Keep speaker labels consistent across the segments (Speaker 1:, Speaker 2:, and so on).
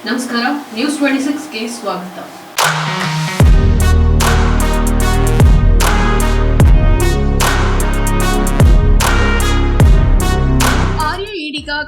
Speaker 1: ನಮಸ್ಕಾರ, ನ್ಯೂಸ್ 26ಗೆ ಸ್ವಾಗತ.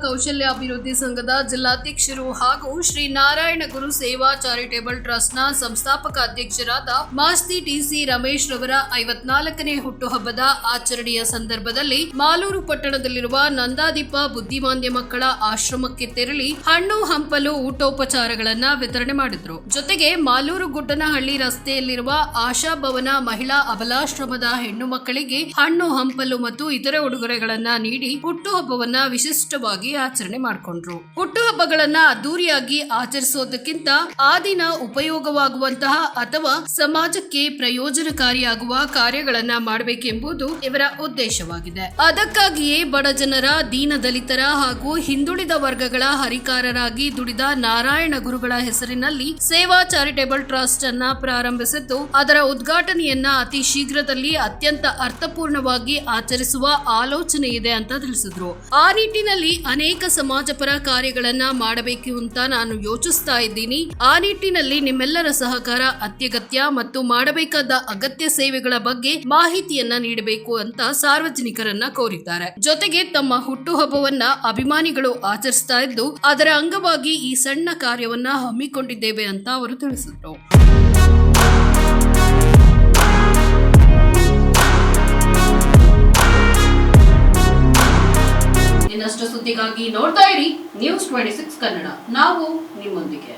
Speaker 1: ಕೌಶಲ್ಯ ಅಭಿವೃದ್ಧಿ ಸಂಘದ ಜಿಲ್ಲಾಧ್ಯಕ್ಷರು ಹಾಗೂ ಶ್ರೀ ನಾರಾಯಣ ಗುರು ಸೇವಾ ಚಾರಿಟೇಬಲ್ ಟ್ರಸ್ಟ್ನ ಸಂಸ್ಥಾಪಕ ಅಧ್ಯಕ್ಷರಾದ ಮಾಸ್ತಿ ಟಿಸಿ ರಮೇಶ್ ರವರ 54ನೇ ಹುಟ್ಟುಹಬ್ಬದ ಆಚರಣೆಯ ಸಂದರ್ಭದಲ್ಲಿ ಮಾಲೂರು ಪಟ್ಟಣದಲ್ಲಿರುವ ನಂದಾದೀಪ ಬುದ್ಧಿಮಾಂದ್ಯ ಮಕ್ಕಳ ಆಶ್ರಮಕ್ಕೆ ತೆರಳಿ ಹಣ್ಣು ಹಂಪಲು ಊಟೋಪಚಾರಗಳನ್ನು ವಿತರಣೆ ಮಾಡಿದ್ರು. ಜೊತೆಗೆ ಮಾಲೂರು ಗುಡ್ಡನಹಳ್ಳಿ ರಸ್ತೆಯಲ್ಲಿರುವ ಆಶಾಭವನ ಮಹಿಳಾ ಅಬಲಾಶ್ರಮದ ಹೆಣ್ಣು ಮಕ್ಕಳಿಗೆ ಹಣ್ಣು ಹಂಪಲು ಮತ್ತು ಇತರೆ ಉಡುಗೊರೆಗಳನ್ನ ನೀಡಿ ಹುಟ್ಟುಹಬ್ಬವನ್ನ ವಿಶಿಷ್ಟವಾಗಿ ಆಚರಣೆ ಮಾಡಿಕೊಂಡ್ರು. ಹುಟ್ಟುಹಬ್ಬಗಳನ್ನ ಅದ್ದೂರಿಯಾಗಿ ಆಚರಿಸೋದಕ್ಕಿಂತ ಆ ದಿನ ಉಪಯೋಗವಾಗುವಂತಹ ಅಥವಾ ಸಮಾಜಕ್ಕೆ ಪ್ರಯೋಜನಕಾರಿಯಾಗುವ ಕಾರ್ಯಗಳನ್ನ ಮಾಡಬೇಕೆಂಬುದು ಇವರ ಉದ್ದೇಶವಾಗಿದೆ. ಅದಕ್ಕಾಗಿಯೇ ಬಡ ಜನರ, ದೀನ ದಲಿತರ ಹಾಗೂ ಹಿಂದುಳಿದ ವರ್ಗಗಳ ಹರಿಕಾರರಾಗಿ ದುಡಿದ ನಾರಾಯಣ ಗುರುಗಳ ಹೆಸರಿನಲ್ಲಿ ಸೇವಾ ಚಾರಿಟೇಬಲ್ ಟ್ರಸ್ಟ್ ಅನ್ನ ಪ್ರಾರಂಭಿಸಿದ್ದು, ಅದರ ಉದ್ಘಾಟನೆಯನ್ನ ಅತಿ ಶೀಘ್ರದಲ್ಲಿ ಅತ್ಯಂತ ಅರ್ಥಪೂರ್ಣವಾಗಿ ಆಚರಿಸುವ ಆಲೋಚನೆ ಇದೆ ಅಂತ ತಿಳಿಸಿದ್ರು. ಆ ನಿಟ್ಟಿನಲ್ಲಿ ಅನೇಕ ಸಮಾಜಪರ ಕಾರ್ಯಗಳನ್ನ ಮಾಡಬೇಕು ಅಂತ ನಾನು ಯೋಚಿಸ್ತಾ ಇದ್ದೀನಿ. ಆ ನಿಟ್ಟಿನಲ್ಲಿ ನಿಮ್ಮೆಲ್ಲರ ಸಹಕಾರ ಅತ್ಯಗತ್ಯ ಮತ್ತು ಮಾಡಬೇಕಾದ ಅಗತ್ಯ ಸೇವೆಗಳ ಬಗ್ಗೆ ಮಾಹಿತಿಯನ್ನ ನೀಡಬೇಕು ಅಂತ ಸಾರ್ವಜನಿಕರನ್ನ ಕೋರಿದ್ದಾರೆ. ಜೊತೆಗೆ ತಮ್ಮ ಹುಟ್ಟುಹಬ್ಬವನ್ನ ಅಭಿಮಾನಿಗಳು ಆಚರಿಸ್ತಾ ಇದ್ದು, ಅದರ ಅಂಗವಾಗಿ ಈ ಸಣ್ಣ ಕಾರ್ಯವನ್ನ ಹಮ್ಮಿಕೊಂಡಿದ್ದೇವೆ ಅಂತ ಅವರು ತಿಳಿಸಿದರು. ಇನ್ನಷ್ಟು ಸುದ್ದಿಗಾಗಿ ನೋಡ್ತಾ ಇರಿ ನ್ಯೂಸ್ 26 ಕನ್ನಡ. ನಾವು ನಿಮ್ಮೊಂದಿಗೆ.